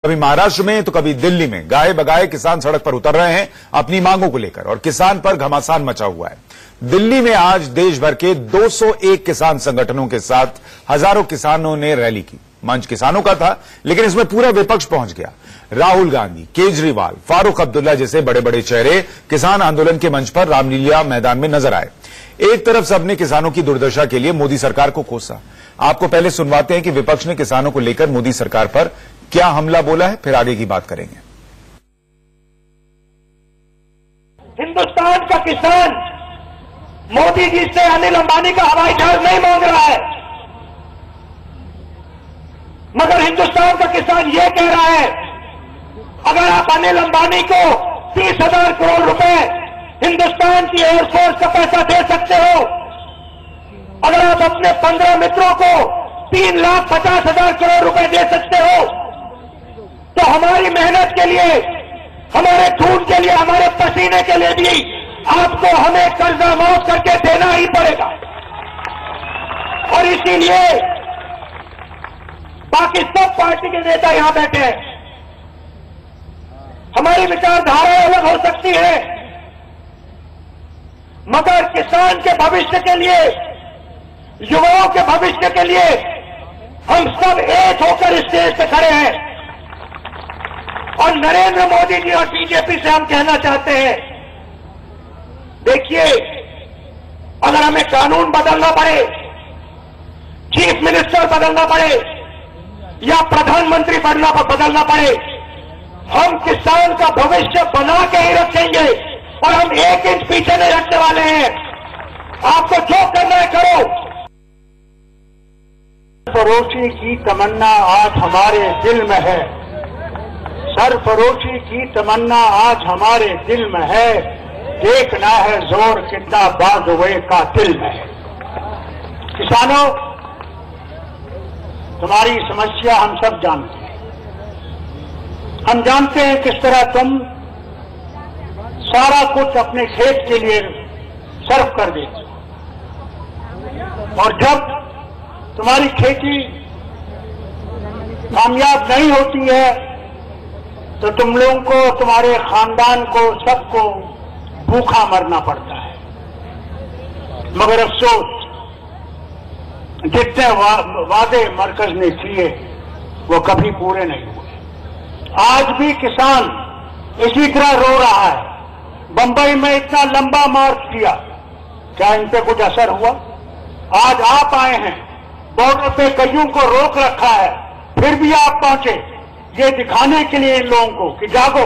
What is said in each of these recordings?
कभी महाराष्ट्र में तो कभी दिल्ली में गाये बगाए किसान सड़क पर उतर रहे हैं अपनी मांगों को लेकर और किसान पर घमासान मचा हुआ है। दिल्ली में आज देश भर के 201 किसान संगठनों के साथ हजारों किसानों ने रैली की। मंच किसानों का था, लेकिन इसमें पूरा विपक्ष पहुंच गया। राहुल गांधी, केजरीवाल, फारूक अब्दुल्ला जैसे बड़े बड़े चेहरे किसान आंदोलन के मंच पर रामलीला मैदान में नजर आए। एक तरफ सबने किसानों की दुर्दशा के लिए मोदी सरकार को कोसा। आपको पहले सुनवाते हैं कि विपक्ष ने किसानों को लेकर मोदी सरकार पर क्या हमला बोला है, फिर आगे की बात करेंगे। हिंदुस्तान का किसान मोदी जी से अनिल अंबानी का हवाई जहाज नहीं मांग रहा है, मगर हिंदुस्तान का किसान ये कह रहा है, अगर आप अनिल अंबानी को 30,000 करोड़ रुपए हिंदुस्तान की एयरफोर्स का पैसा दे सकते हो, अगर आप अपने 15 मित्रों को 3,50,000 करोड़ रुपए दे सकते हो, तो हमारी मेहनत के लिए, हमारे खून के लिए, हमारे पसीने के लिए भी आपको हमें कर्जा माफ करके देना ही पड़ेगा। और इसीलिए बाकी सब पार्टी के नेता यहां बैठे हैं। हमारी विचारधाराएं अलग हो सकती है, मगर किसान के भविष्य के लिए, युवाओं के भविष्य के लिए हम सब एक होकर स्टेज पे खड़े हैं। और नरेंद्र मोदी जी और बीजेपी से हम कहना चाहते हैं, देखिए, अगर हमें कानून बदलना पड़े, चीफ मिनिस्टर बदलना पड़े या प्रधानमंत्री बदलना पड़े, हम किसान का भविष्य बना के ही रखेंगे और हम 1 इंच पीछे नहीं रखने वाले हैं। आपको जो करना है करो। सरफरोशी की तमन्ना आज हमारे दिल में है, सरफरोशी की तमन्ना आज हमारे दिल में है, देखना है जोर कितना बाजुए का दिल में है। किसानों, तुम्हारी समस्या हम सब जानते हैं। हम जानते हैं किस तरह तुम सारा कुछ अपने खेत के लिए सर्व कर देते हो, और जब तुम्हारी खेती कामयाब नहीं होती है तो तुम लोगों को, तुम्हारे खानदान को, सबको भूखा मरना पड़ता है। मगर अफसोस, जितने वादे मरकज ने किए वो कभी पूरे नहीं हुए। आज भी किसान इसी तरह रो रहा है। बंबई में इतना लंबा मार्च किया, क्या इन पे कुछ असर हुआ? आज आप आए हैं, बॉर्डर पे कईयों को रोक रखा है, फिर भी आप पहुंचे, ये दिखाने के लिए इन लोगों को कि जागो।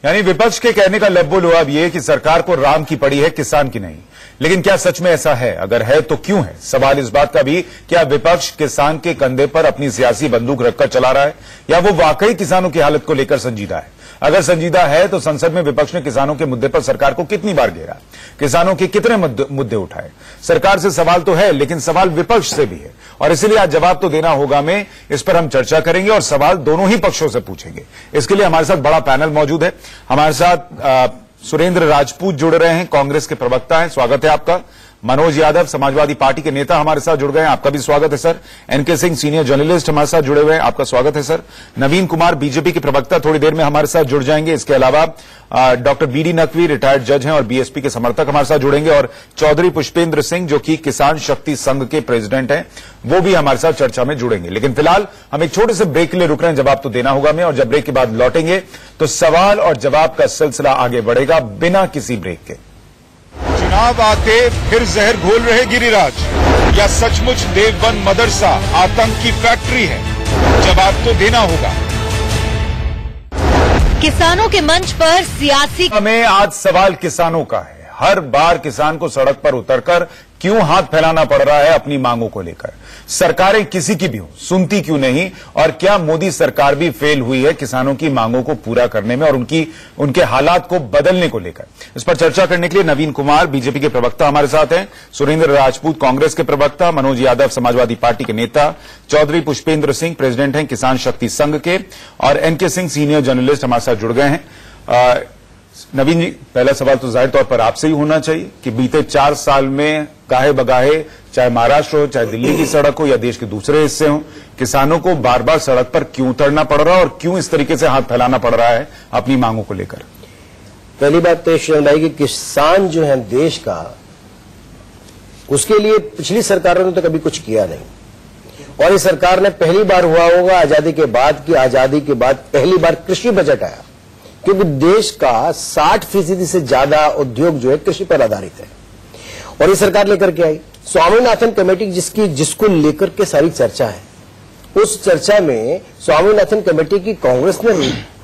यानी विपक्ष के कहने का लब्बो लुआब ये कि सरकार को राम की पड़ी है, किसान की नहीं। लेकिन क्या सच में ऐसा है? अगर है तो क्यों है? सवाल इस बात का भी, क्या विपक्ष किसान के कंधे पर अपनी सियासी बंदूक रखकर चला रहा है या वो वाकई किसानों की हालत को लेकर संजीदा है? अगर संजीदा है तो संसद में विपक्ष ने किसानों के मुद्दे पर सरकार को कितनी बार घेरा, किसानों के कितने मुद्दे उठाए? सरकार से सवाल तो है, लेकिन सवाल विपक्ष से भी है, और इसलिए आज जवाब तो देना होगा। में इस पर हम चर्चा करेंगे और सवाल दोनों ही पक्षों से पूछेंगे। इसके लिए हमारे साथ बड़ा पैनल मौजूद है। हमारे साथ सुरेंद्र राजपूत जुड़ रहे हैं, कांग्रेस के प्रवक्ता हैं, स्वागत है आपका। मनोज यादव, समाजवादी पार्टी के नेता, हमारे साथ जुड़ गए हैं, आपका भी स्वागत है sir. NK Singh, senior journalist, हमारे साथ जुड़े हुए हैं, आपका स्वागत है सर। नवीन कुमार, बीजेपी के प्रवक्ता, थोड़ी देर में हमारे साथ जुड़ जाएंगे। इसके अलावा डॉक्टर बीडी नकवी, रिटायर्ड जज हैं और बीएसपी के समर्थक, हमारे साथ जुड़ेंगे। और चौधरी पुष्पेंद्र सिंह, जो कि किसान शक्ति संघ के प्रेसिडेंट हैं, वो भी हमारे साथ चर्चा में जुड़ेंगे। लेकिन फिलहाल हम एक छोटे से ब्रेक के लिए रुक रहे हैं, जवाब तो देना होगा में, और जब ब्रेक के बाद लौटेंगे तो सवाल और जवाब का सिलसिला आगे बढ़ेगा बिना किसी ब्रेक के। चुनाव आते फिर जहर घोल रहे गिरिराज, या सचमुच देवबंद मदरसा आतंक की फैक्ट्री है? जवाब तो देना होगा। किसानों के मंच पर सियासी हमें आज सवाल किसानों का है। हर बार किसान को सड़क पर उतरकर क्यों हाथ फैलाना पड़ रहा है अपनी मांगों को लेकर? सरकारें किसी की भी हो, सुनती क्यों नहीं? और क्या मोदी सरकार भी फेल हुई है किसानों की मांगों को पूरा करने में और उनके हालात को बदलने को लेकर? इस पर चर्चा करने के लिए नवीन कुमार, बीजेपी के प्रवक्ता, हमारे साथ हैं। सुरेंद्र राजपूत, कांग्रेस के प्रवक्ता, मनोज यादव, समाजवादी पार्टी के नेता, चौधरी पुष्पेंद्र सिंह, प्रेसिडेंट हैं किसान शक्ति संघ के, और एनके सिंह, सीनियर जर्नलिस्ट, हमारे साथ जुड़ गए हैं। नवीन जी, पहला सवाल तो जाहिर तौर पर आपसे ही होना चाहिए कि बीते 4 साल में गाहे बगाहे, चाहे महाराष्ट्र हो, चाहे दिल्ली की सड़क हो या देश के दूसरे हिस्से हो, किसानों को बार बार सड़क पर क्यों उतरना पड़ रहा है और क्यों इस तरीके से हाथ फैलाना पड़ रहा है अपनी मांगों को लेकर? पहली बात तो श्रीराम भाई कि किसान जो है देश का, उसके लिए पिछली सरकारों ने तो कभी कुछ किया नहीं, और इस सरकार ने पहली बार हुआ होगा आजादी के बाद पहली बार कृषि बजट आया, क्योंकि देश का 60% से ज्यादा उद्योग जो है कृषि पर आधारित है। और ये सरकार लेकर के आई स्वामीनाथन कमेटी, जिसको लेकर के सारी चर्चा है। उस चर्चा में स्वामीनाथन कमेटी की कांग्रेस ने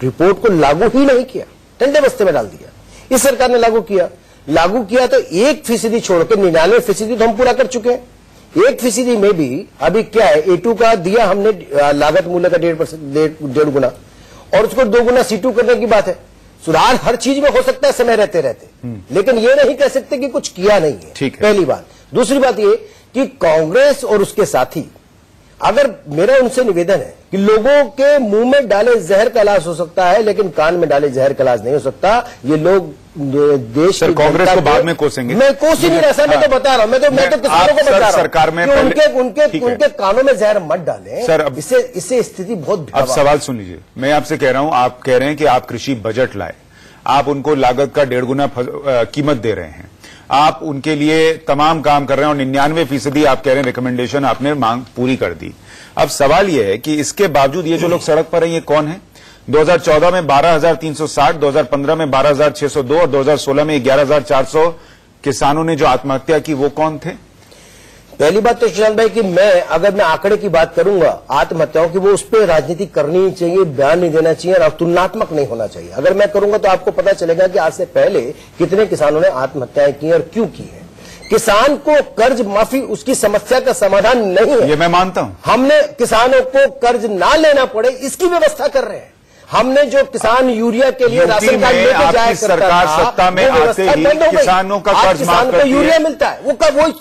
रिपोर्ट को लागू ही नहीं किया, ठंडे बस्ते में डाल दिया। इस सरकार ने लागू किया तो 1% छोड़ के 99% तो हम पूरा कर चुके हैं। 1% में भी अभी क्या है, A2 का दिया हमने लागत मूल्य का 1.5 गुना, और उसको 2 गुना C2 करने की बात है। सुधार हर चीज में हो सकता है समय रहते लेकिन ये नहीं कह सकते कि कुछ किया नहीं है, ठीक है। पहली बात। दूसरी बात ये कि कांग्रेस और उसके साथी, अगर मेरा उनसे निवेदन है कि लोगों के मुंह में डाले जहर का इलाज हो सकता है, लेकिन कान में डाले जहर का इलाज नहीं हो सकता। ये लोग देश सर, कांग्रेस को बाद में कोसेंगे। मैं कोस ही नहीं रहा, मैं तो बता रहा हूं, मैं तो किसानों को बता रहा हूं सरकार में उनके कानों में जहर मत डालें सर। अब इससे स्थिति बहुत। अब सवाल सुन लीजिए, मैं आपसे कह रहा हूं, आप कह रहे हैं कि आप कृषि बजट लाए, आप उनको लागत का 1.5 गुना कीमत दे रहे हैं, आप उनके लिए तमाम काम कर रहे हैं और 99% आप कह रहे हैं रिकमेंडेशन आपने मांग पूरी कर दी। अब सवाल यह है कि इसके बावजूद ये जो लोग सड़क पर हैं ये कौन है? 2014 में 12,360, 2015 में 12,602 और 2016 में 11,400 किसानों ने जो आत्महत्या की, वो कौन थे? पहली बात तो श्रीराम भाई कि अगर मैं आंकड़े की बात करूंगा आत्महत्याओं की, वो उस पर राजनीति करनी चाहिए, बयान नहीं देना चाहिए और तुलनात्मक नहीं होना चाहिए। अगर मैं करूंगा तो आपको पता चलेगा कि आज से पहले कितने किसानों ने आत्महत्याएं की और क्यों की है। किसान को कर्ज माफी उसकी समस्या का समाधान नहीं है, ये मैं मानता हूं। हमने किसानों को कर्ज ना लेना पड़े इसकी व्यवस्था कर रहे हैं। हमने जो किसान यूरिया के लिए राशन कार्ड लेके जाया सरकार सत्ता में आते ही किसानों का कर्ज माफ करती है। यूरिया मिलता है, वो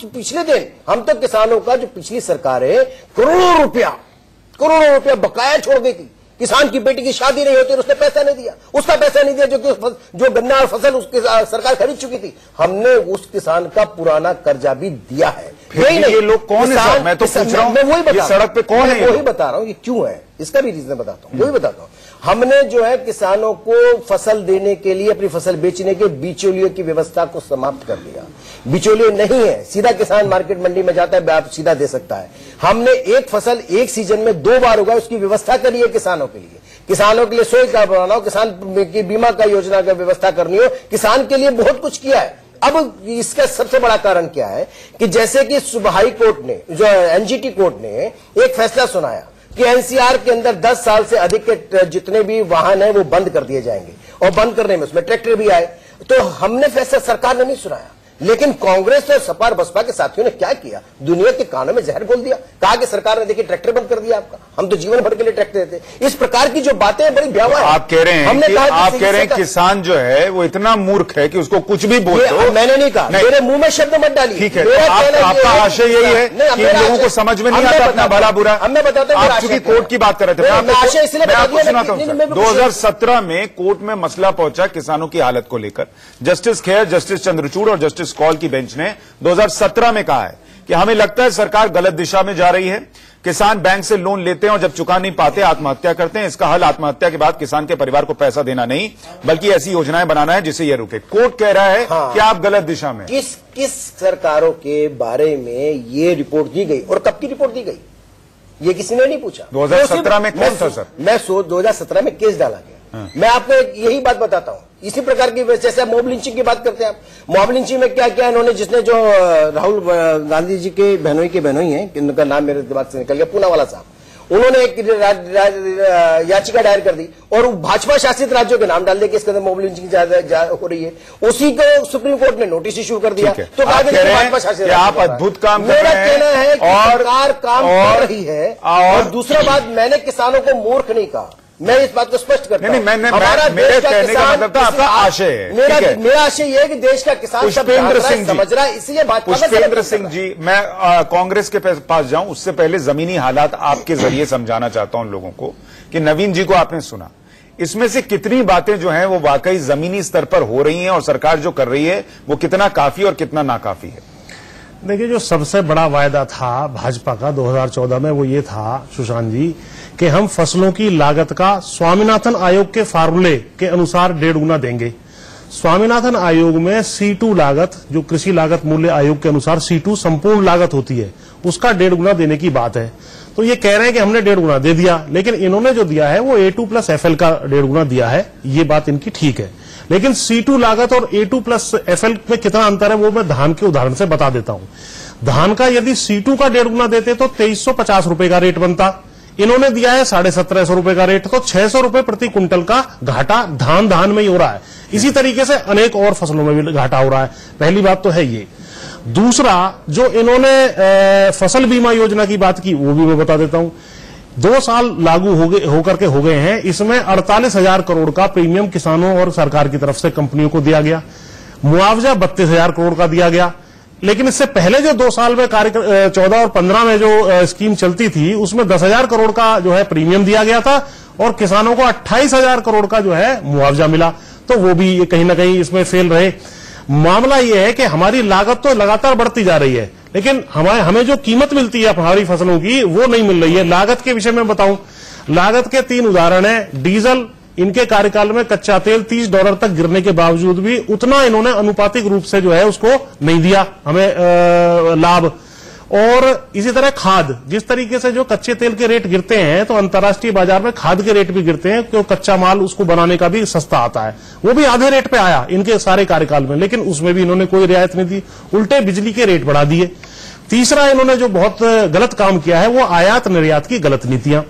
पिछले दिन हम तो किसानों का, जो पिछली सरकारें करोड़ों रुपया बकाया छोड़ गई थी। किसान की बेटी की शादी नहीं होती और उसने पैसा नहीं दिया, उसका पैसा नहीं दिया जो गन्ना और फसल उसकी सरकार खरीद चुकी थी। हमने उस किसान का पुराना कर्जा भी दिया है। ये लोग कौन है? मैं तो पूछ रहा हूं, मैं वही बता, सड़क पे कौन है? वही बता रहा हूं, ये क्यों है इसका भी रीजन बताता हूं, वही बताता हूं। हमने जो है किसानों को फसल देने के लिए, अपनी फसल बेचने के बिचौलियों की व्यवस्था को समाप्त कर दिया। बिचौलिए नहीं है, सीधा किसान मार्केट मंडी में जाता है, आप सीधा दे सकता है। हमने एक फसल एक सीजन में 2 बार उगाए, उसकी व्यवस्था करी है किसानों के लिए। किसानों के लिए सोई कार्ड बनाना हो, किसान की बीमा का योजना का व्यवस्था करनी हो, किसान के लिए बहुत कुछ किया है। अब इसका सबसे बड़ा कारण क्या है कि जैसे कि हाई कोर्ट ने, जो एनजीटी कोर्ट ने एक फैसला सुनाया कि एनसीआर के अंदर 10 साल से अधिक के जितने भी वाहन है वो बंद कर दिए जाएंगे, और बंद करने में उसमें ट्रैक्टर भी आए। तो हमने फैसला, सरकार ने नहीं सुनाया, लेकिन कांग्रेस और सपा बसपा के साथियों ने क्या किया, दुनिया के कानों में जहर घोल दिया। कहा कि सरकार ने देखिए ट्रैक्टर बंद कर दिया आपका, हम तो जीवन भर के लिए ट्रैक्टर देते। इस प्रकार की जो बातें हैं बड़ी भयावह है। आप कह रहे हैं कि आप कह रहे हैं किसान जो है वो इतना मूर्ख है कि उसको कुछ भी बोल दो। मैंने नहीं कहा, मेरे मुंह में शब्द मत डालिए। ठीक है, आपका आशय यही है कि लोगों को समझ में नहीं आता अपना भला बुरा। मैं बताता हूं, आप चूंकि कोर्ट की बात कर रहे थे, मैं आशय इसलिए 2017 में कोर्ट में मसला पहुंचा किसानों की हालत को लेकर। जस्टिस खेर, जस्टिस चंद्रचूड़ और जस्टिस कौल की बेंच ने 2017 में कहा है कि हमें लगता है सरकार गलत दिशा में जा रही है। किसान बैंक से लोन लेते हैं और जब चुका नहीं पाते आत्महत्या करते हैं। इसका हल आत्महत्या के बाद किसान के परिवार को पैसा देना नहीं, बल्कि ऐसी योजनाएं बनाना है जिससे यह रुके। कोर्ट कह रहा है कि आप गलत दिशा में। किस सरकारों के बारे में ये रिपोर्ट दी गई और कब की रिपोर्ट दी गई, ये किसी ने नहीं पूछा। 2017 में कौन था सर? मैं 2017 में केस डाला गया। मैं आपको यही बात बताता हूं, इसी प्रकार की, जैसे मॉब लिंचिंग की बात करते हैं आप। मॉब लिंचिंग में क्या किया इन्होंने, जिसने जो राहुल गांधी जी के बहनोई हैं, उनका नाम मेरे दिमाग से निकल गया, पूनावाला साहब, उन्होंने एक याचिका दायर कर दी और भाजपा शासित राज्यों के नाम डाल दिए कि इसके अंदर मॉब लिंचिंग हो रही है। उसी को सुप्रीम कोर्ट ने नोटिस इश्यू कर दिया। तो भाजपा शासित आप अद्भुत काम कर मेरा रहे हैं। कहना है कि सरकार काम कर रही है। और दूसरा बात, मैंने किसानों को मूर्ख नहीं कहा, मैं इस बात को स्पष्ट करता हूं। मेरे कहने का मतलब था आपका आशय है। मेरा आशय यह है कि देश का किसान पुष्पेंद्र सिंह समझ रहा है, इसलिए बात। पुष्पेंद्र सिंह जी, मैं कांग्रेस के पास जाऊं उससे पहले जमीनी हालात आपके जरिए समझाना चाहता हूं लोगों को कि नवीन जी को आपने सुना, इसमें से कितनी बातें जो हैं वो वाकई जमीनी स्तर पर हो रही हैं और सरकार जो कर रही है वो कितना काफी और कितना नाकाफी है? देखिए, जो सबसे बड़ा वायदा था भाजपा का 2014 में वो ये था सुशांत जी कि हम फसलों की लागत का स्वामीनाथन आयोग के फार्मूले के अनुसार 1.5 गुना देंगे। स्वामीनाथन आयोग में C2 लागत, जो कृषि लागत मूल्य आयोग के अनुसार C2 संपूर्ण लागत होती है, उसका 1.5 गुना देने की बात है। तो ये कह रहे हैं कि हमने 1.5 गुना दे दिया, लेकिन इन्होंने जो दिया है वो A2 प्लस FL का 1.5 गुना दिया है। ये बात इनकी ठीक है, लेकिन C2 लागत और A2 प्लस FL में कितना अंतर है वो मैं धान के उदाहरण से बता देता हूं। धान का यदि C2 का 1.5 गुना देते तो 2350 रुपए का रेट बनता। इन्होंने दिया है 1750 रुपए का रेट, तो 600 रुपए प्रति कुंटल का घाटा धान में ही हो रहा है। इसी तरीके से अनेक और फसलों में भी घाटा हो रहा है। पहली बात तो है ये। दूसरा, जो इन्होंने फसल बीमा योजना की बात की वो भी मैं बता देता हूं। 2 साल लागू होकर के हो गए हैं। इसमें 48,000 करोड़ का प्रीमियम किसानों और सरकार की तरफ से कंपनियों को दिया गया। मुआवजा 32,000 करोड़ का दिया गया। लेकिन इससे पहले जो 2 साल में 14 और 15 में जो स्कीम चलती थी उसमें 10,000 करोड़ का जो है प्रीमियम दिया गया था और किसानों को 28,000 करोड़ का जो है मुआवजा मिला। तो वो भी कहीं ना कहीं इसमें फेल रहे। मामला ये है कि हमारी लागत तो लगातार बढ़ती जा रही है, लेकिन हमें जो कीमत मिलती है हमारी फसलों की वो नहीं मिल रही है। लागत के विषय में बताऊं, लागत के 3 उदाहरण है। डीजल, इनके कार्यकाल में कच्चा तेल $30 तक गिरने के बावजूद भी उतना इन्होंने अनुपातिक रूप से जो है उसको नहीं दिया हमें लाभ। और इसी तरह खाद, जिस तरीके से जो कच्चे तेल के रेट गिरते हैं तो अंतर्राष्ट्रीय बाजार में खाद के रेट भी गिरते हैं, क्योंकि कच्चा माल उसको बनाने का भी सस्ता आता है। वो भी आधे रेट पे आया इनके सारे कार्यकाल में, लेकिन उसमें भी इन्होंने कोई रियायत नहीं दी, उल्टे बिजली के रेट बढ़ा दिए। तीसरा, इन्होंने जो बहुत गलत काम किया है वो आयात निर्यात की गलत नीतियां।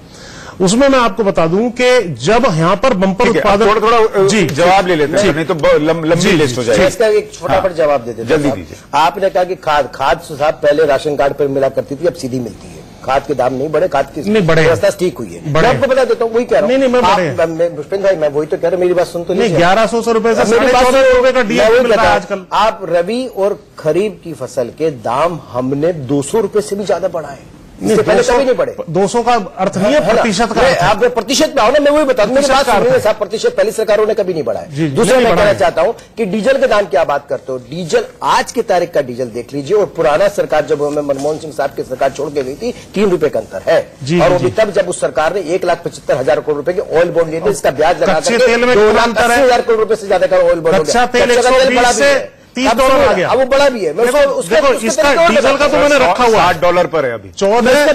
उसमें मैं आपको बता दूं कि जब यहां पर बम्पर उत्पादन, थोड़ा जी जवाब ले लेते हैं, नहीं तो लंबी लिस्ट हो जाएगी। इसका एक फटाफट जवाब दे देते हैं, जल्दी दीजिए। आपने कहा कि खाद साहब पहले राशन कार्ड पर मिला करती थी, अब सीधी मिलती है। खाद के दाम नहीं बढ़े, खाद की व्यवस्था ठीक हुई है। मैं आपको बता देता हूँ, वही कह रहा हूँ। नहीं, पुष्पेंद्र भाई, मैं वही तो कह रहा हूँ, मेरी बात सुन तो नहीं। 1100 रुपए से 1400 रुपए का डीएपी मिल रहा है आजकल। आप रबी और खरीफ की फसल के दाम हमने 200 रुपए से भी ज्यादा बढ़ाए, इससे पहले कभी नहीं बढ़े। 200 का अर्थ नहीं है प्रतिशत का। आप प्रतिशत पे आओ ना, मैं वही बता दूं, मेरी बात सुनिए साहब, प्रतिशत पहली सरकारों ने कभी नहीं बढ़ाया। दूसरा मैं कहना चाहता हूं कि डीजल के दाम क्या बात करते हो। डीजल, आज की तारीख का डीजल देख लीजिए और पुराना सरकार जब हमें मनमोहन सिंह साहब की सरकार छोड़ के गई थी, 3 रुपए का अंतर है। और वो भी तब जब उस सरकार ने 1,75,000 करोड़ रुपए के ऑयल बॉन्ड लिए थे, इसका ब्याज लगा कच्चे तेल में 2,80,000 करोड़ रुपए से ज्यादा का ऑयल बॉन्ड हो गया। $120 से $30 आ गया। अब वो बड़ा भी है। इसका डीजल का तो मैंने रखा हुआ $8 पर है अभी। 14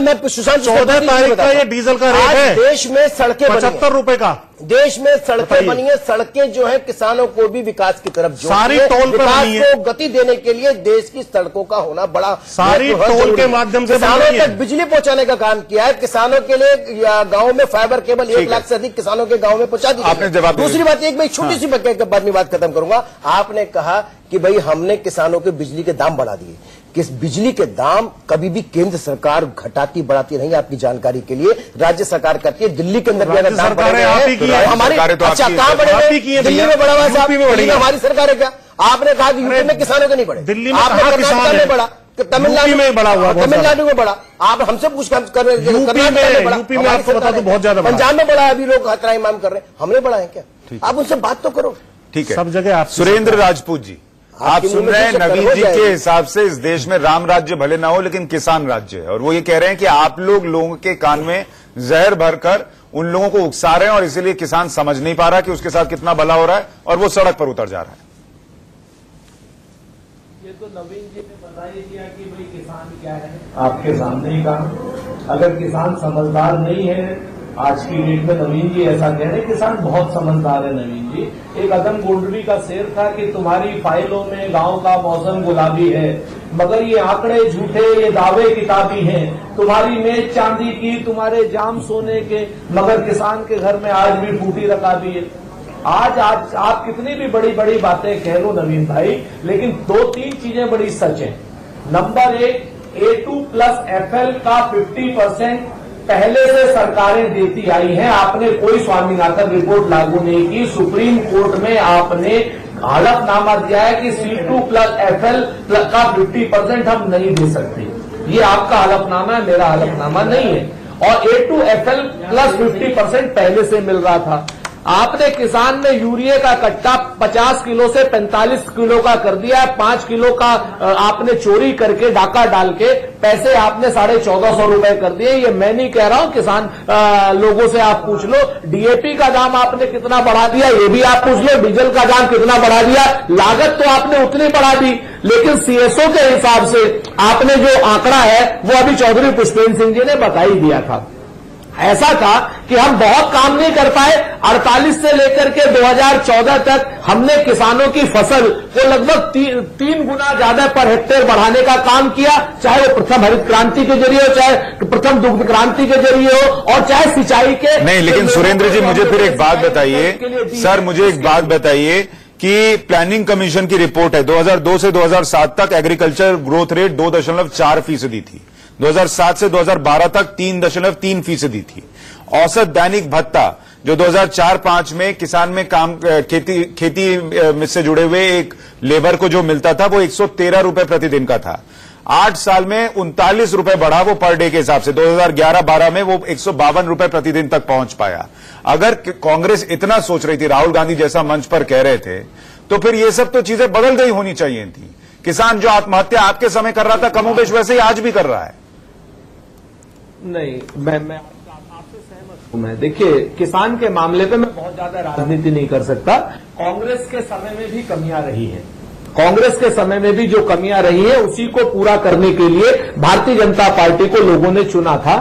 तारीख का ये डीजल का रेट है। देश में सड़कें 75 रुपए का, देश में सड़कें बनी है। सड़कें जो है किसानों को भी विकास की तरफ सारी टोल पर बनी है। को गति देने के लिए देश की सड़कों का होना बड़ा, सारी टोल के माध्यम से किसानों तक बिजली पहुंचाने का काम किया है। किसानों के लिए गांव में फाइबर केबल 1 लाख से अधिक किसानों के गांव में पहुंचा दी। आपने जवाब। दूसरी बात, एक मैं छोटी सी बात में बात खत्म करूंगा। आपने कहा कि भाई हमने किसानों के बिजली के दाम बढ़ा दिए। किस बिजली के दाम कभी भी केंद्र सरकार घटाती बढ़ाती नहीं, आपकी जानकारी के लिए राज्य सरकार करती है। दिल्ली के अंदर भी अगर दाम बढ़े हैं हमारी, अच्छा कहां बढ़े हैं? दिल्ली में बढ़ा हुआ है, दिल्ली में हमारी सरकार है क्या? आपने कहा कि यूपी में किसानों के नहीं बढ़े, दिल्ली में कर्नाटक में बढ़ा, तमिलनाडु में बढ़ा हुआ, तमिलनाडु में बढ़ा। आप हमसे पूछ कर रहे हैं यूपी में आपको बता दो बहुत ज्यादा, पंजाब में बढ़ा, अभी लोग खतरा इमाम कर रहे हैं, हमने बढ़ा है क्या? आप उनसे बात तो करो। ठीक है, सब जगह आप। सुरेंद्र राजपूत जी, आप सुन रहे हैं नवीन जी के हिसाब से इस देश में राम राज्य भले ना हो लेकिन किसान राज्य है, और वो ये कह रहे हैं कि आप लोगों के कान में जहर भरकर उन लोगों को उकसा रहे हैं और इसीलिए किसान समझ नहीं पा रहा कि उसके साथ कितना भला हो रहा है और वो सड़क पर उतर जा रहा है। ये तो नवीन जी ने बता ही दिया कि भाई किसान क्या है, आपके सामने ही कहा। अगर किसान समझदार नहीं है आज की डेट में, नवीन जी ऐसा कह रहे, किसान बहुत समझदार है नवीन जी। एक अदम गोल्डवी का शेर था कि तुम्हारी फाइलों में गांव का मौसम गुलाबी है, मगर ये आंकड़े झूठे, ये दावे किताबी हैं। तुम्हारी मेज चांदी की, तुम्हारे जाम सोने के, मगर किसान के घर में आज भी फूटी रकाबी है। आज आप कितनी भी बड़ी बड़ी बातें कह लो नवीन भाई, लेकिन 2-3 चीजें बड़ी सच है। नंबर 1, A2 प्लस FL का 50% पहले से सरकारें देती आई हैं। आपने कोई स्वामीनाथन रिपोर्ट लागू नहीं की। सुप्रीम कोर्ट में आपने हलफनामा दिया है कि C2 प्लस FL का 50% हम नहीं दे सकते। ये आपका हलफनामा है, मेरा हलफनामा नहीं है। और A2 FL प्लस 50% पहले से मिल रहा था। आपने किसान में यूरिया का कट्टा 50 किलो से 45 किलो का कर दिया है। 5 किलो का आपने चोरी करके डाका डाल के पैसे आपने 1450 रुपए कर दिए। ये मैं नहीं कह रहा हूं, किसान लोगों से आप पूछ लो। डीएपी का दाम आपने कितना बढ़ा दिया ये भी आप पूछ लो। डीजल का दाम कितना बढ़ा दिया, लागत तो आपने उतनी बढ़ा दी, लेकिन सीएसओ के हिसाब से आपने जो आंकड़ा है वो अभी चौधरी पुष्पेंद्र सिंह जी ने बता ही दिया था। ऐसा था कि हम बहुत काम नहीं कर पाए। 48 से लेकर के 2014 तक हमने किसानों की फसल को लगभग 3 गुना ज्यादा पर हेक्टेयर बढ़ाने का काम किया, चाहे वो प्रथम हरित क्रांति के जरिए हो, चाहे प्रथम दुग्ध क्रांति के जरिए हो, और चाहे सिंचाई के। नहीं, लेकिन सुरेंद्र जी मुझे फिर एक बात बताइए सर, मुझे एक बात बताइए कि प्लानिंग कमीशन की रिपोर्ट है 2002 से 2007 तक एग्रीकल्चर ग्रोथ रेट 2.4% थी। 2007 से 2012 तक 3.3% थी। औसत दैनिक भत्ता जो 2004-5 में किसान में काम खेती से जुड़े हुए एक लेबर को जो मिलता था वो 113 रुपए प्रतिदिन का था। 8 साल में 39 रुपए बढ़ा वो पर डे के हिसाब से। 2011-12 में वो 152 रुपए प्रतिदिन तक पहुंच पाया। अगर कांग्रेस इतना सोच रही थी, राहुल गांधी जैसा मंच पर कह रहे थे, तो फिर ये सब तो चीजें बदल गई होनी चाहिए थी। किसान जो आत्महत्या आपके समय कर रहा था कमोबेश वैसे ही आज भी कर रहा है। नहीं, मैं आपसे सहमत हूं। मैं देखिए, किसान के मामले पे मैं बहुत ज्यादा राजनीति नहीं कर सकता। कांग्रेस के समय में भी कमियां रही हैं। कांग्रेस के समय में भी जो कमियां रही है उसी को पूरा करने के लिए भारतीय जनता पार्टी को लोगों ने चुना था।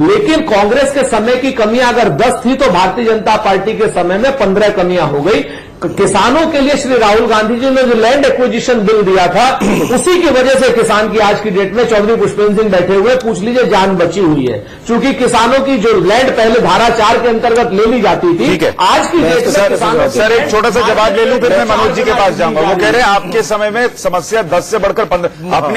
लेकिन कांग्रेस के समय की कमियां अगर 10 थी तो भारतीय जनता पार्टी के समय में 15 कमियां हो गई। किसानों के लिए श्री राहुल गांधी जी ने जो लैंड एक्विजिशन बिल दिया था उसी की वजह से किसान की आज की डेट में चौधरी पुष्पेंद्र सिंह बैठे हुए पूछ लीजिए जान बची हुई है। क्योंकि किसानों की जो लैंड पहले धारा 4 के अंतर्गत ले ली जाती थी, आज की डेट में किसानों सर एक छोटा सा जवाब ले लूं फिर मैं मनोज जी के पास जाऊंगा। वो कह रहे हैं आपके समय में समस्या 10 से बढ़कर 15।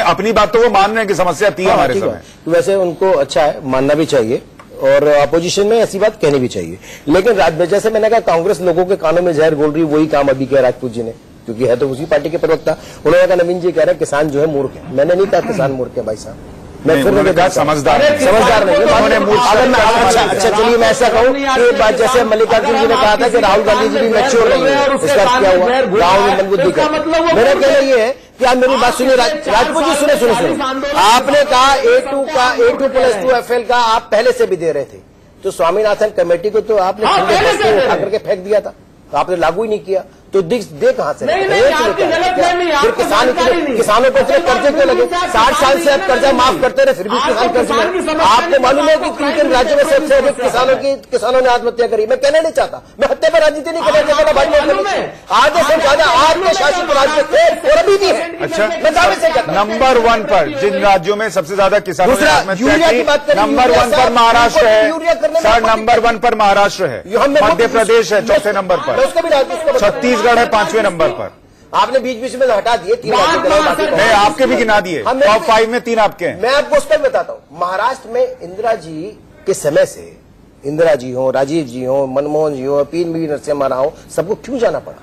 अपनी बात तो वो मान रहे हैं कि समस्या थी हमारे समय। वैसे उनको अच्छा है, मानना भी चाहिए और अपोजिशन में ऐसी बात कहनी भी चाहिए। लेकिन जैसे मैंने कहा कांग्रेस लोगों के कानों में जहर घोल रही, वही काम अभी किया राजपूत जी ने, क्योंकि है तो उसी पार्टी के प्रवक्ता। उन्होंने कहा नवीन जी कह रहे हैं किसान जो है मूर्ख है। मैंने नहीं कहा किसान मूर्ख है भाई साहब, मैं फिर कहा समझदार नहीं है। अच्छा चलिए मैं ऐसा कहूँ कि बात जैसे मल्लिकार्जुन जी ने कहा था कि राहुल गांधी जी भी मैच्योर नहीं है, उसका क्या हुआ, राहुल ने मनबुद्धि कर। मेरा कहना ये है कि आप मेरी बात सुनिए राजपूत जी, सुने। आपने कहा A2+2 FL का आप पहले से भी दे रहे थे, तो स्वामीनाथन कमेटी को तो आपने उठा करके फेंक दिया था, तो आपने लागू ही नहीं किया, तो दे कहां से? फिर किसानों को फिर कर्जे क्यों लगे? 60 साल से आप कर्जा माफ करते रहे फिर भी किसान कर्ज में। आपको मालूम है कि किन राज्यों में सबसे अधिक किसानों ने आत्महत्या करी? मैं कहना नहीं चाहता, मैं हत्या पर राजनीति नहीं करना चाहता भाई। आधे से ज्यादा आपके शासित राज्य थे और अभी भी है। अच्छा, मैं दावे से कहता नंबर 1 पर जिन राज्यों में सबसे ज्यादा किसानों ने आत्महत्या की, नंबर 1 पर महाराष्ट्र है सर, नंबर 1 पर महाराष्ट्र है, मध्य प्रदेश है 4थे नंबर पर, छत्तीसगढ़ है 5वें नंबर पर। आपने बीच बीच में हटा दिए 3 नहीं, आपके भी गिना दिए, टॉप 5 में 3 आपके हैं। मैं आपको उस पर बताता हूं। महाराष्ट्र में इंदिरा जी के समय से, इंदिरा जी हो, राजीव जी हो, मनमोहन जी हो, पी नरसिम्हा राव, सबको क्यों जाना पड़ा?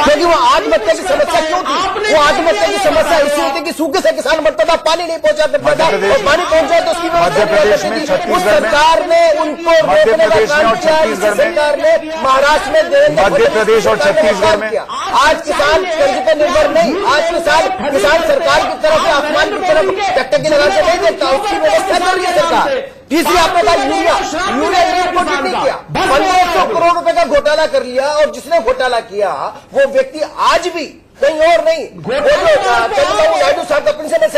क्योंकि वो आत्महत्या की समस्या क्यों थी? वो आत्महत्या की समस्या इसलिए होती कि सूखे से किसान मरता था, पानी नहीं पहुंचा करता था, और पानी पहुंच जाए तो उसकी मध्य प्रदेश में, छत्तीसगढ़ में, सरकार ने उनको मध्य प्रदेश में और छत्तीसगढ़ में, सरकार ने महाराष्ट्र में मध्य प्रदेश और छत्तीसगढ़ में आज किसान कर्ज पर निर्भर नहीं। आज किसान सरकार की तरफ से आसमान की तरफ टकटकी लगा के नहीं देखता, उसकी व्यवस्था कर रही है सरकार। तीसरी आपने कहा यूरिया नहीं किया, 1500 करोड़ रुपए का घोटाला कर लिया, और जिसने घोटाला किया वो व्यक्ति आज भी कहीं और नहीं, चंद्रबाबू नायडू साहब का पेंशन राज्य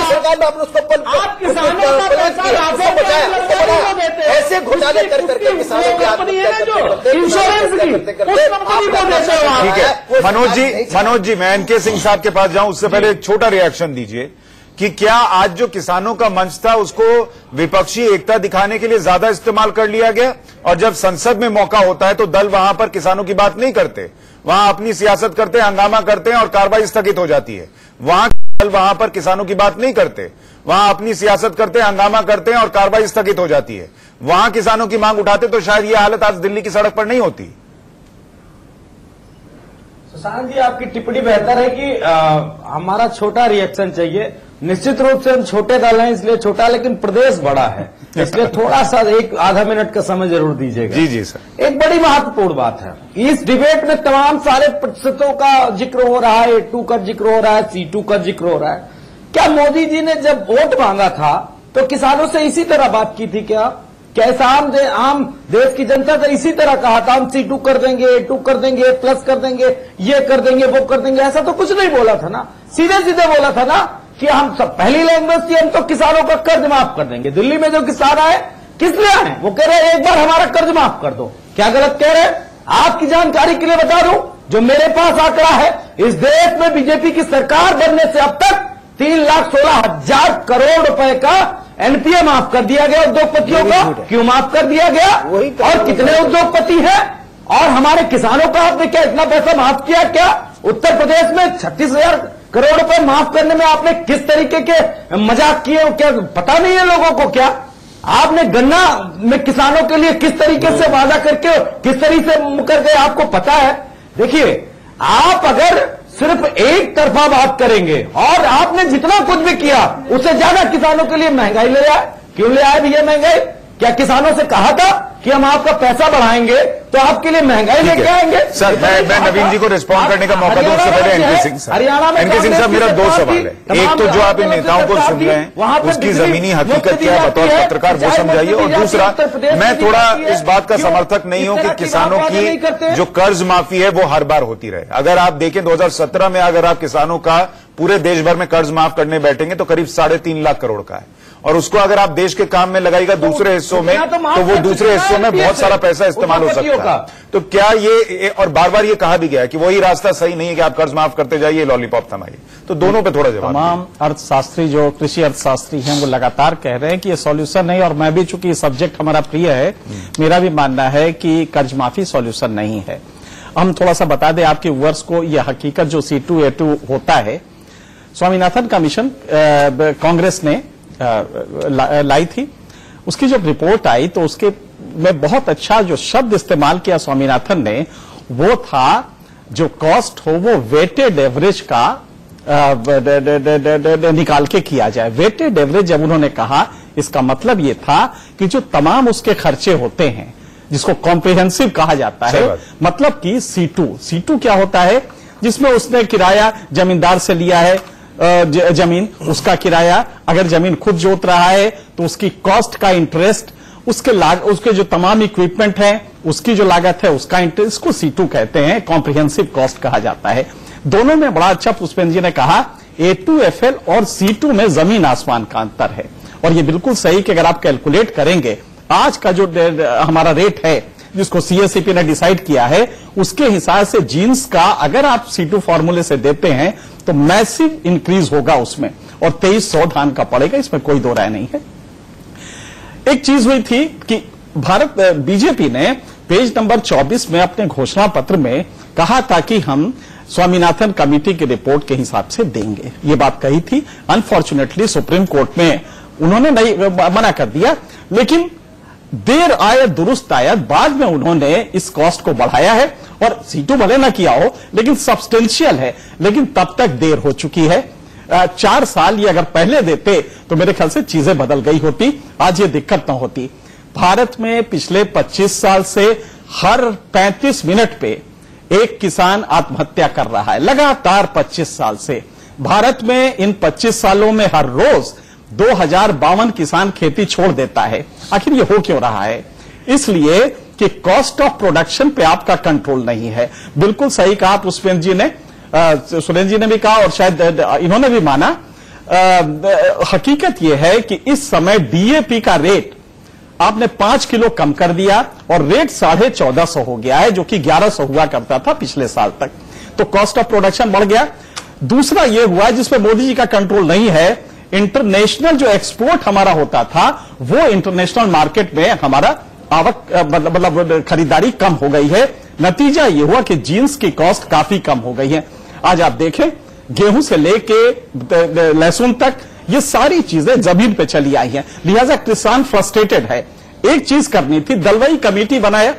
सरकार में आपने उसको बचाया। ऐसे घोटाले कर करके किसानों की आत्महत्या ठीक है। मनोज जी मैं एनके सिंह साहब के पास जाऊं उससे पहले एक छोटा रिएक्शन दीजिए कि क्या आज जो किसानों का मंच था उसको विपक्षी एकता दिखाने के लिए ज्यादा इस्तेमाल कर लिया गया, और जब संसद में मौका होता है तो दल वहां पर किसानों की बात नहीं करते, वहां अपनी सियासत करते हैं, हंगामा करते हैं और कार्रवाई स्थगित हो जाती है। वहां पर किसानों की बात नहीं करते, वहां अपनी सियासत करते हैं, हंगामा करते हैं और कार्रवाई स्थगित हो जाती है। वहां किसानों की मांग उठाते तो शायद यह हालत आज दिल्ली की सड़क पर नहीं होती। सुशांत जी, आपकी टिप्पणी बेहतर है कि हमारा छोटा रिएक्शन चाहिए। निश्चित रूप से हम छोटे दल हैं इसलिए छोटा, लेकिन प्रदेश बड़ा है इसलिए थोड़ा सा एक आधा मिनट का समय जरूर दीजिएगा। जी जी सर। एक बड़ी महत्वपूर्ण बात है, इस डिबेट में तमाम सारे प्रतिशतों का जिक्र हो रहा है, A2 का जिक्र हो रहा है, C2 का जिक्र हो रहा है। क्या मोदी जी ने जब वोट मांगा था तो किसानों से इसी तरह बात की थी क्या? कैसा आम देश की जनता से इसी तरह कहा था हम C2 कर देंगे, A2 कर देंगे, A+ कर देंगे, ये कर देंगे, वो कर देंगे? ऐसा तो कुछ नहीं बोला था ना, सीधे सीधे बोला था ना कि हम सब, पहली लैंग्वेज थी हम तो किसानों का कर्ज माफ कर देंगे। दिल्ली में जो किसान आए किस लिए आए? वो कह रहे हैं एक बार हमारा कर्ज माफ कर दो। क्या गलत कह रहे हैं? आपकी जानकारी के लिए बता दूं, जो मेरे पास आंकड़ा है, इस देश में बीजेपी की सरकार बनने से अब तक 3,16,000 करोड़ रुपए का एनपीए माफ कर दिया गया उद्योगपतियों का। क्यों माफ कर दिया गया? और कितने उद्योगपति हैं? और हमारे किसानों का आपने क्या इतना पैसा माफ किया? क्या उत्तर प्रदेश में 36,000 करोड़ रुपए माफ करने में आपने किस तरीके के मजाक किए? क्या पता नहीं है लोगों को? क्या आपने गन्ना में किसानों के लिए किस तरीके से वादा करके किस तरीके से मुकर गए आपको पता है? देखिए, आप अगर सिर्फ एक तरफा बात करेंगे और आपने जितना कुछ भी किया उससे ज्यादा किसानों के लिए महंगाई ले आए। क्यों ले आए भैया महंगाई? क्या किसानों से कहा था कि हम आपका पैसा बढ़ाएंगे तो आपके लिए महंगाई लेके आएंगे? सर मैं नवीन जी को रिस्पॉन्ड करने का मौका दूं, उससे पहले एनके सिंह साहब। एनके सिंह साहब, मेरा दो सवाल है। एक तो जो आप इन नेताओं को सुन रहे हैं उसकी जमीनी हकीकत क्या है बतौर पत्रकार वो समझाइए, और दूसरा मैं थोड़ा इस बात का समर्थक नहीं हूं कि किसानों की जो कर्ज माफी है वो हर बार होती रहे। अगर आप देखें 2017 में अगर आप किसानों का पूरे देश भर में कर्ज माफ करने बैठेंगे तो करीब 3.5 लाख करोड़ का है, और उसको अगर आप देश के काम में लगाएगा दूसरे हिस्सों में तो वो दूसरे हिस्सों में बहुत सारा पैसा इस्तेमाल हो सकता है। तो क्या ये, और बार बार ये कहा भी गया है कि वही रास्ता सही नहीं है कि आप कर्ज माफ करते जाइए, लॉलीपॉप थमाइए, तो दोनों पे थोड़ा जवाब। तमाम अर्थशास्त्री जो कृषि अर्थशास्त्री हैं वो लगातार कह रहे हैं कि ये सॉल्यूशन नहीं, और मैं भी चूंकि ये सब्जेक्ट हमारा प्रिय है, मेरा भी मानना है कि कर्ज माफी सॉल्यूशन नहीं है। हम थोड़ा सा बता दें आपके व्यूअर्स को, यह हकीकत जो C2 A2 होता है, स्वामीनाथन कमीशन कांग्रेस ने लाई थी, उसकी जब रिपोर्ट आई तो उसके में बहुत अच्छा जो शब्द इस्तेमाल किया स्वामीनाथन ने वो था जो कॉस्ट हो वो वेटेड एवरेज का निकाल के किया जाए। वेटेड एवरेज जब उन्होंने कहा, इसका मतलब ये था कि जो तमाम उसके खर्चे होते हैं जिसको कॉम्प्रिहेंसिव कहा जाता है, मतलब कि C2 क्या होता है? जिसमें उसने किराया जमींदार से लिया है, जमीन उसका किराया, अगर जमीन खुद जोत रहा है तो उसकी कॉस्ट का इंटरेस्ट, उसके जो तमाम इक्विपमेंट है उसकी जो लागत है उसका इंटरेस्ट को C2 कहते हैं, कॉम्प्रिहेंसिव कॉस्ट कहा जाता है। दोनों में बड़ा अच्छा पुष्पेंद्र जी ने कहा, A2FL और C2 में जमीन आसमान का अंतर है, और ये बिल्कुल सही कि अगर आप कैलकुलेट करेंगे आज का जो हमारा रेट है जिसको CACP ने डिसाइड किया है उसके हिसाब से जीन्स का अगर आप C2 फॉर्मूले से देते हैं तो मैसिव इंक्रीज होगा उसमें, और 2300 धान का पड़ेगा, इसमें कोई दो राय नहीं है। एक चीज हुई थी कि भारत बीजेपी ने पेज नंबर 24 में अपने घोषणा पत्र में कहा था कि हम स्वामीनाथन कमेटी की रिपोर्ट के हिसाब से देंगे, ये बात कही थी। अनफॉर्चुनेटली सुप्रीम कोर्ट में उन्होंने नहीं मना कर दिया, लेकिन देर आए दुरुस्त आया, बाद में उन्होंने इस कॉस्ट को बढ़ाया है, और C2 भले ना किया हो लेकिन सब्सटेंशियल है, लेकिन तब तक देर हो चुकी है। 4 साल ये अगर पहले देते तो मेरे ख्याल से चीजें बदल गई होती, आज ये दिक्कत ना होती। भारत में पिछले 25 साल से हर 35 मिनट पे एक किसान आत्महत्या कर रहा है, लगातार 25 साल से। भारत में इन 25 सालों में हर रोज 2052 किसान खेती छोड़ देता है। आखिर ये हो क्यों रहा है? इसलिए कि कॉस्ट ऑफ प्रोडक्शन पे आपका कंट्रोल नहीं है। बिल्कुल सही कहा पुष्पेंद्र जी ने, सुरेंद्र जी ने भी कहा, और शायद इन्होंने भी माना। हकीकत यह है कि इस समय DAP का रेट आपने 5 किलो कम कर दिया और रेट 1450 हो गया है, जो कि 1100 हुआ करता था पिछले साल तक। तो कॉस्ट ऑफ प्रोडक्शन बढ़ गया। दूसरा यह हुआ जिसमें मोदी जी का कंट्रोल नहीं है, इंटरनेशनल जो एक्सपोर्ट हमारा होता था वो इंटरनेशनल मार्केट में हमारा आवक मतलब खरीदारी कम हो गई है। नतीजा ये हुआ कि जीन्स की कॉस्ट काफी कम हो गई है। आज आप देखें गेहूं से लेके लहसुन तक ये सारी चीजें जमीन पे चली आई हैं, लिहाजा किसान फ्रस्ट्रेटेड है। एक चीज करनी थी, दलवाई कमेटी बनाया,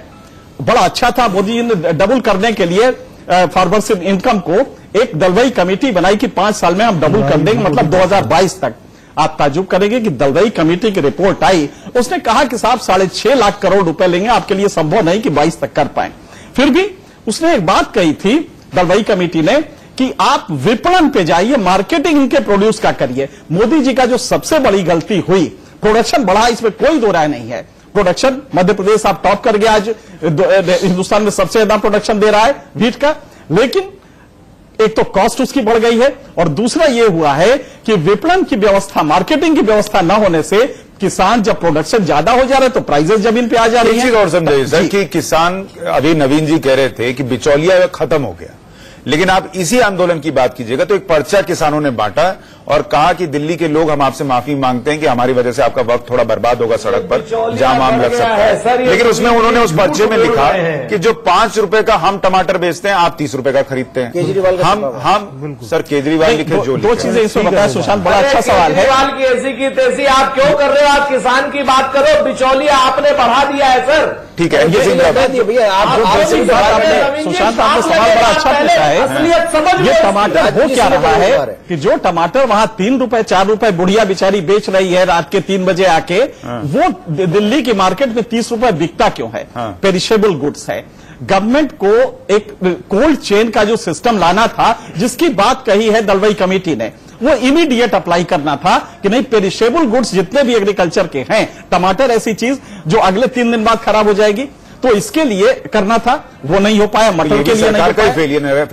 बड़ा अच्छा था। मोदी जी ने डबल करने के लिए फार्मर्स इनकम को एक दलवई कमेटी बनाई कि 5 साल में हम डबल कर देंगे, मतलब 2022 तक। आप ताजुब करेंगे कि दलवई कमेटी की रिपोर्ट आई, उसने कहा कि साहब 6.5 लाख करोड़ रुपए लेंगे, आपके लिए संभव नहीं कि 22 तक कर पाए। फिर भी उसने एक बात कही थी दलवई कमेटी ने कि आप विपणन पे जाइए, मार्केटिंग इनके प्रोड्यूस का करिए। मोदी जी का जो सबसे बड़ी गलती हुई, प्रोडक्शन बढ़ा, इसमें कोई दो राय नहीं है। प्रोडक्शन मध्य प्रदेश आप टॉप कर गया, आज हिंदुस्तान में सबसे ज्यादा प्रोडक्शन दे रहा है व्हीट का। लेकिन एक तो कॉस्ट उसकी बढ़ गई है, और दूसरा यह हुआ है कि विपणन की व्यवस्था, मार्केटिंग की व्यवस्था न होने से किसान जब प्रोडक्शन ज्यादा हो जा रहा है तो प्राइसेस जमीन पे आ जा रही है। एक चीज और समझाइए सर कि किसान, अभी नवीन जी कह रहे थे कि बिचौलिया खत्म हो गया, लेकिन आप इसी आंदोलन की बात कीजिएगा तो एक पर्चा किसानों ने बांटा और कहा कि दिल्ली के लोग हम आपसे माफी मांगते हैं कि हमारी वजह से आपका वक्त थोड़ा बर्बाद होगा सड़क पर, जाम आम लग सकता है। लेकिन उसमें उन्होंने उस पर्चे में लिखा कि जो 5 रुपए का हम टमाटर बेचते हैं, आप 30 रुपए का खरीदते हैं। केजरीवाल हम सर केजरीवाल लिखे जो दो चीजें इसमें बताया सुशांत, बड़ा अच्छा सवाल है। केजरीवाल की ऐसी की तैसी आप क्यों कर रहे हो? आप किसान की बात करो, बिचौलिया आपने बढ़ा दिया है सर। ठीक है, सुशांत आपने सवाल बड़ा अच्छा पूछा है। ये टमाटर हो क्या रहा है कि जो टमाटर वहां 3 रुपए 4 रुपए बुढ़िया बेचारी बेच रही है रात के 3 बजे आके, वो दिल्ली की मार्केट में 30 रुपए बिकता क्यों है? पेरिशेबल गुड्स है। गवर्नमेंट को एक कोल्ड चेन का जो सिस्टम लाना था, जिसकी बात कही है दलवई कमेटी ने, वो इमीडिएट अप्लाई करना था कि नहीं, पेरिशेबल गुड्स जितने भी एग्रीकल्चर के हैं, टमाटर ऐसी चीज जो अगले 3 दिन बाद खराब हो जाएगी, तो इसके लिए करना था, वो नहीं हो पाया। मटर के लिए नहीं हो पाया।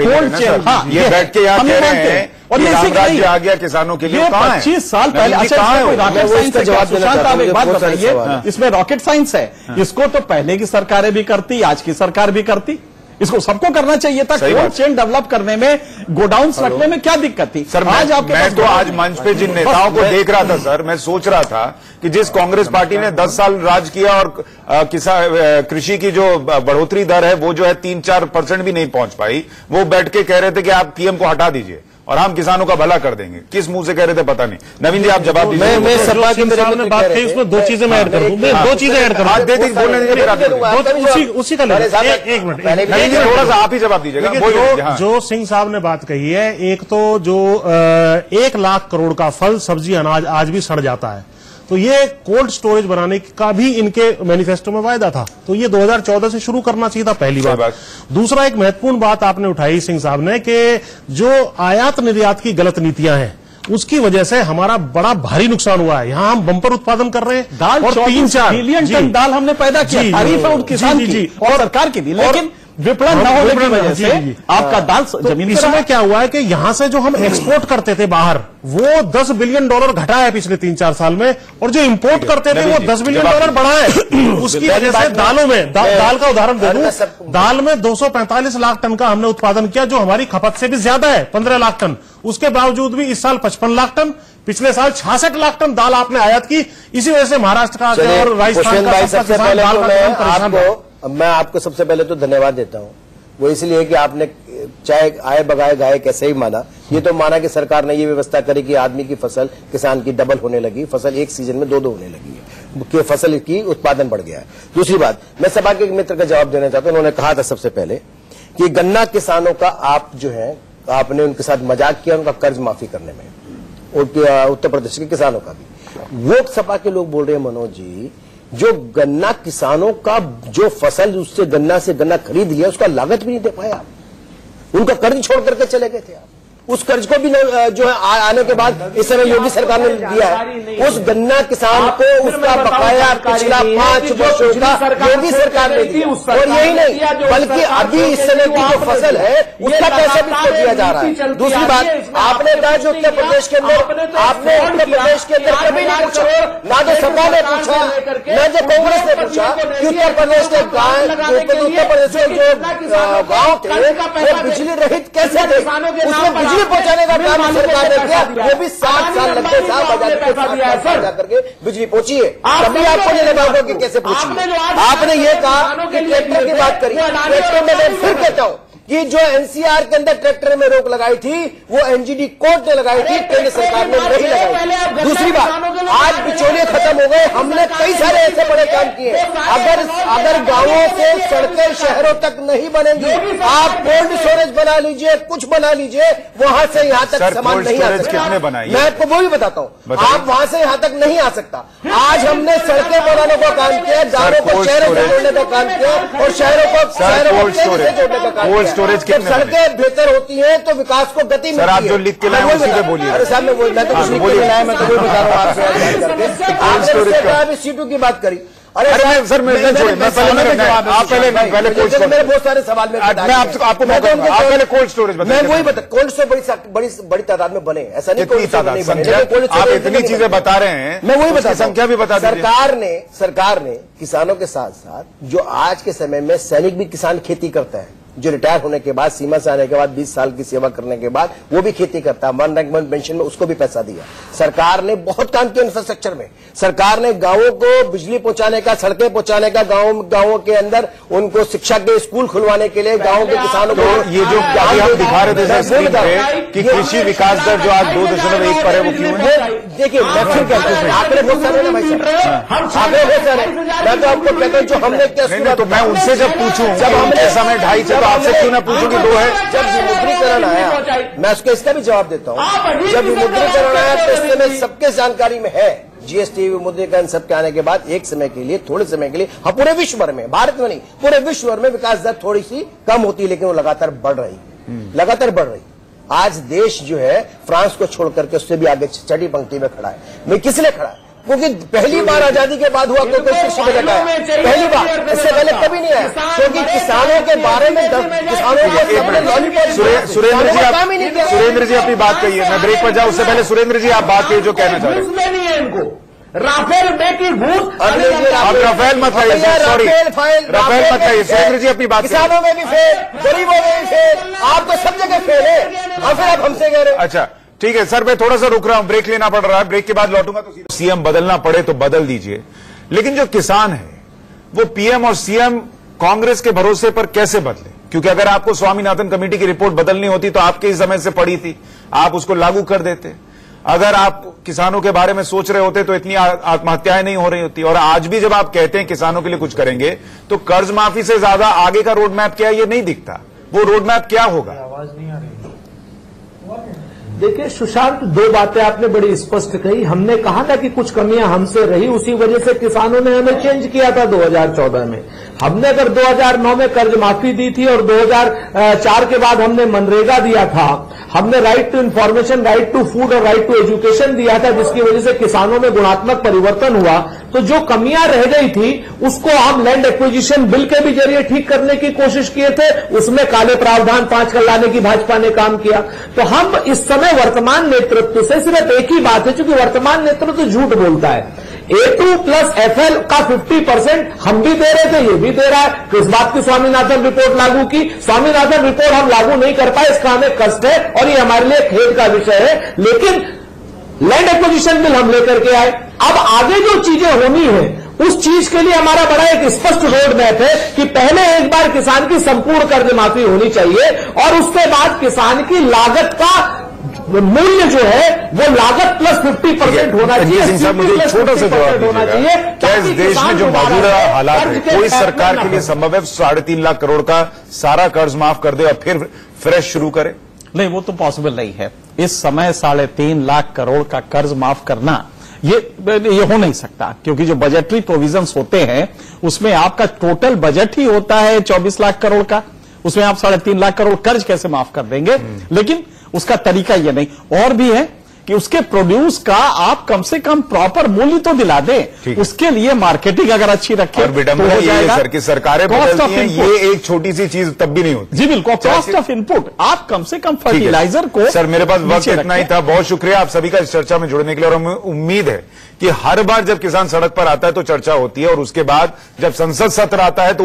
कोल्ड चेन, हाँ, ये बैठ के यहाँ कह रहे हैं और ये राज्य आ गया किसानों के लिए। 25 साल पहले, अच्छा कोई रॉकेट साइंस है क्या? सुशांत आप एक बात बताइए, इसमें रॉकेट साइंस है? इसको तो पहले की सरकारें भी करती, आज की सरकार भी करती, इसको सबको करना चाहिए था। कोल्ड चेन डेवलप करने में, गोडाउन्स रखने में क्या दिक्कत थी? सर आज मैं तो आज मंच पे जिन नेताओं को देख रहा था सर, मैं सोच रहा था कि जिस कांग्रेस पार्टी ने 10 साल राज किया और कृषि की जो बढ़ोतरी दर है वो जो है 3-4% भी नहीं पहुंच पाई, वो बैठ के कह रहे थे कि आप पीएम को हटा दीजिए और हम किसानों का भला कर देंगे। किस मुंह से कह रहे थे पता नहीं। नवीन जी आप जवाब दीजिए। मैं सभा की बात कही, उसमें 2 चीजें मैं ऐड कर दूं, 2 चीजें ऐड कर दूं, उसी का एक मिनट नवीन जी थोड़ा सा आप ही जवाब दीजिएगा। जो सिंह साहब ने बात कही है, एक तो जो 1 लाख करोड़ का फल सब्जी अनाज आज भी सड़ जाता है, तो ये कोल्ड स्टोरेज बनाने का भी इनके मैनिफेस्टो में वायदा था, तो ये 2014 से शुरू करना चाहिए था, पहली बात। दूसरा, एक महत्वपूर्ण बात आपने उठाई सिंह साहब ने कि जो आयात निर्यात की गलत नीतियां हैं, उसकी वजह से हमारा बड़ा भारी नुकसान हुआ है। यहाँ हम बम्पर उत्पादन कर रहे हैं, दाल और 3-4 मिलियन टन दाल हमने पैदा किया, तारीफ है किसान की और सरकार की भी, लेकिन विपणन न होने की वजह से आपका दाल जमीन। इसमें क्या हुआ है कि यहां से जो हम एक्सपोर्ट करते थे बाहर, वो $10 बिलियन घटा है पिछले 3-4 साल में, और जो इंपोर्ट करते थे वो $10 बिलियन बढ़ा है। उसकी वजह से दालों में, दाल का उदाहरण दे दूं, दाल में 245 लाख टन का हमने उत्पादन किया, जो हमारी खपत से भी ज्यादा है, 15 लाख टन। उसके बावजूद भी इस साल 55 लाख टन, पिछले साल 66 लाख टन दाल आपने आयात की। इसी वजह से महाराष्ट्र का और राजस्थान का, मैं आपको सबसे पहले तो धन्यवाद देता हूं। वो इसलिए कि आपने चाहे आए बगाए गाए कैसे ही माना, ये तो माना कि सरकार ने ये व्यवस्था करी कि आदमी की फसल, किसान की डबल होने लगी, फसल एक सीजन में 2-2 होने लगी है, कि फसल की उत्पादन बढ़ गया है। दूसरी बात, मैं सभा के एक मित्र का जवाब देना चाहता हूं। उन्होंने कहा था सबसे पहले कि गन्ना किसानों का आप जो है, आपने उनके साथ मजाक किया उनका कर्ज माफी करने में, उत्तर प्रदेश के किसानों का भी। वो सभा के लोग बोल रहे हैं मनोज जी, जो गन्ना किसानों का जो फसल, उससे गन्ना से गन्ना खरीद लिया, उसका लागत भी नहीं दे पाए आप, उनका कर्ज छोड़ करके चले गए थे आप। उस कर्ज को भी जो है आने के बाद इस समय योगी सरकार ने दिया है, उस गन्ना किसान को उसका बकाया पिछला 5 वर्षों का योगी सरकार ने दिया। और यही नहीं, बल्कि अभी इस समय की जो फसल है उसका पैसा भी इसको दिया जा रहा है। दूसरी बात, आपने कहा जो उत्तर प्रदेश के अंदर, आपने उत्तर प्रदेश के अंदर कभी नहीं पूछा, ना तो सपा ने पूछा, न जो कांग्रेस ने पूछा कि उत्तर प्रदेश के उत्तर प्रदेश के जो गाँव थे वो बिजली रहित कैसे थे, उसमें पहुंचाने का काम सरकार ने किया। वो भी 7 साल लगते साहब करके बिजली पहुंची है। कभी आपको नहीं लगा होगा कि कैसे पहुंची है। आपने ये कहा कि ट्रैक्टर की बात करी, ट्रैक्टर में मैं फिर कहता हूं कि जो एनसीआर के अंदर ट्रैक्टर में रोक लगाई थी वो एनजीटी कोर्ट ने लगाई थी, केंद्र सरकार ने नहीं लगाई। दूसरी बात, आज बिचौलिए खत्म हो गए। हमने कई सारे ऐसे बड़े काम किए। अगर गांवों से सड़कें शहरों तक नहीं बनेंगी, आप कोल्ड स्टोरेज बना लीजिए, कुछ बना लीजिए, वहां से यहां तक सामान नहीं आ सकता। मैं आपको वो भी बताता हूं, आप वहां से यहां तक नहीं आ सकता। आज हमने सड़कें बनाने का काम किया, गांवों को शहरों से जोड़ने का काम किया और शहरों को जोड़ने का काम किया। जब सड़कें बेहतर होती हैं तो विकास को गति मिलती है। आप जो लिख के लाए उसी पे बोलिए। अरे साहब, मैं तो कुछ लिख के लाया, मैं तो वही बता रहा हूँ आपसे। आपने सीटों की बात करी। अरे सर, मैं पहले कोल्ड स्टोरेज, मेरे बहुत सारे सवाल में आपको पहले कोल्ड स्टोरेज मैं वही बता, कोल्ड स्टोरेज बड़ी तादाद में बने, ऐसा नहीं कोल्ड स्टोरेज नहीं बने। आप इतनी चीजें बता रहे हैं, मैं वही बता, संख्या भी बता। सरकार ने किसानों के साथ साथ जो आज के समय में सैनिक भी किसान खेती करता है, जो रिटायर होने के बाद, सीमा से आने के बाद 20 साल की सेवा करने के बाद वो भी खेती करता है, वन रैंक वन पेंशन में उसको भी पैसा दिया। सरकार ने बहुत काम किया इंफ्रास्ट्रक्चर में। सरकार ने गांवों को बिजली पहुंचाने का, सड़कें पहुंचाने का, गांवों के अंदर उनको शिक्षा के स्कूल खुलवाने के लिए गांवों के किसानों को ये जो हम दिखा रहे थे स्क्रीन पे कि कृषि विकास दर जो आज 2.1 पर है, वो क्यों है? देखिए, मैं फिर कहता हूं, आंकड़े बहुत सारे ना भाई साहब, आंकड़े बहुत सारे। मैं तो आपको कहता हूं जो हमने क्या, तो मैं उनसे जब पूछूं, जब हमने समय 2.5 आपसे क्यों ना पूछूं कि 2 है? जब विमुद्रीकरण आया, मैं उसको इसका भी जवाब देता हूं। जब विमुद्रीकरण आया तो इस समय सबके जानकारी में है, जीएसटी विमुद्रीकरण सबके आने के बाद एक समय के लिए, थोड़े समय के लिए, हाँ पूरे विश्व भर में, भारत में नहीं, पूरे विश्व भर में विकास दर थोड़ी सी कम होती है, लेकिन वो लगातार बढ़ रही, लगातार बढ़ रही। आज देश जो है फ्रांस को छोड़ करके उससे भी आगे छठी पंक्ति में खड़ा है। मैं किस लिए खड़ा है? क्योंकि पहली बार आजादी के बाद हुआ तो कोई कृषि बजट आया, पहली बार, इससे पहले कभी नहीं आया। क्योंकि किसानों के बारे में किसानों को लॉलीपॉप। सुरेंद्र जी अपनी बात कहिए, मैं ब्रेक पर जाऊं उससे पहले सुरेंद्र जी आप बात कहिए जो कहना चाह रहे हैं। राफेल में की घूस, आप राफेल मत कहिए, सॉरी राफेल मत कहिए। सुरेंद्र जी अपनी बात, किसानों में भी फेल, गरीबों में भी फेल, आप तो सब जगह फेल है और फिर आप हमसे कह रहे हैं। अच्छा ठीक है सर, मैं थोड़ा सा रुक रहा हूं, ब्रेक लेना पड़ रहा है, ब्रेक के बाद लौटूंगा। तो सीएम बदलना पड़े तो बदल दीजिए, लेकिन जो किसान है वो पीएम और सीएम कांग्रेस के भरोसे पर कैसे बदले? क्योंकि अगर आपको स्वामीनाथन कमेटी की रिपोर्ट बदलनी होती तो आपके इस समय से पड़ी थी, आप उसको लागू कर देते। अगर आप किसानों के बारे में सोच रहे होते तो इतनी आत्महत्याएं नहीं हो रही होती। और आज भी जब आप कहते हैं किसानों के लिए कुछ करेंगे, तो कर्ज माफी से ज्यादा आगे का रोड मैप क्या है ये नहीं दिखता। वो रोड मैप क्या होगा? आवाज नहीं आ रही। देखिए सुशांत, 2 बातें आपने बड़ी स्पष्ट कही। हमने कहा था कि कुछ कमियां हमसे रही, उसी वजह से किसानों ने हमें चेंज किया था 2014 में। हमने अगर 2009 में कर्ज माफी दी थी और 2004 के बाद हमने मनरेगा दिया था, हमने right to information, right to food और राइट टू एजुकेशन दिया था, जिसकी वजह से किसानों में गुणात्मक परिवर्तन हुआ। तो जो कमियां रह गई थी उसको हम लैंड एक्विजिशन बिल के भी जरिए ठीक करने की कोशिश किए थे, उसमें काले प्रावधान 5 कर लाने की भाजपा ने काम किया। तो हम इस समय वर्तमान नेतृत्व से सिर्फ एक ही बात है, क्योंकि वर्तमान नेतृत्व झूठ बोलता है। A2 प्लस FL का 50% हम भी दे रहे थे, ये भी दे रहा है। किस बात की स्वामीनाथन रिपोर्ट लागू की? स्वामीनाथन रिपोर्ट हम लागू नहीं कर पाए, इसका हमें कष्ट है और ये हमारे लिए खेद का विषय है। लेकिन लैंड एक्विजिशन बिल हम लेकर के आए। अब आगे जो चीजें होनी है उस चीज के लिए हमारा बड़ा एक स्पष्ट रोड मैप है कि पहले एक बार किसान की संपूर्ण कर्ज माफी होनी चाहिए और उसके बाद किसान की लागत का मूल्य जो है वो लागत प्लस 50% होना चाहिए। मुझे छोटा सा जवाब होना चाहिए, क्या इस देश में जो मौजूदा हालात है कोई सरकार के लिए संभव है 3.5 लाख करोड़ का सारा कर्ज माफ कर दे और फिर फ्रेश शुरू करे? नहीं, वो तो पॉसिबल नहीं है। इस समय 3.5 लाख करोड़ का कर्ज माफ करना ये हो नहीं सकता, क्योंकि जो बजटरी प्रोविजंस होते हैं उसमें आपका टोटल बजट ही होता है 24 लाख करोड़ का, उसमें आप 3.5 लाख करोड़ कर्ज कैसे माफ कर देंगे? लेकिन उसका तरीका ये नहीं। और भी है कि उसके प्रोड्यूस का आप कम से कम प्रॉपर मूल्य तो दिला दें, उसके लिए मार्केटिंग अगर अच्छी रखें और विडंबना ये है सर कि सरकारें बदलती हैं, ये एक छोटी सी चीज तब भी नहीं होती। जी बिल्कुल, कॉस्ट ऑफ इनपुट आप कम से कम फर्टिलाइजर को। सर मेरे पास वक्त इतना ही था, बहुत शुक्रिया आप सभी का इस चर्चा में जुड़ने के लिए। और हमें उम्मीद है कि हर बार जब किसान सड़क पर आता है तो चर्चा होती है और उसके बाद जब संसद सत्र आता है तो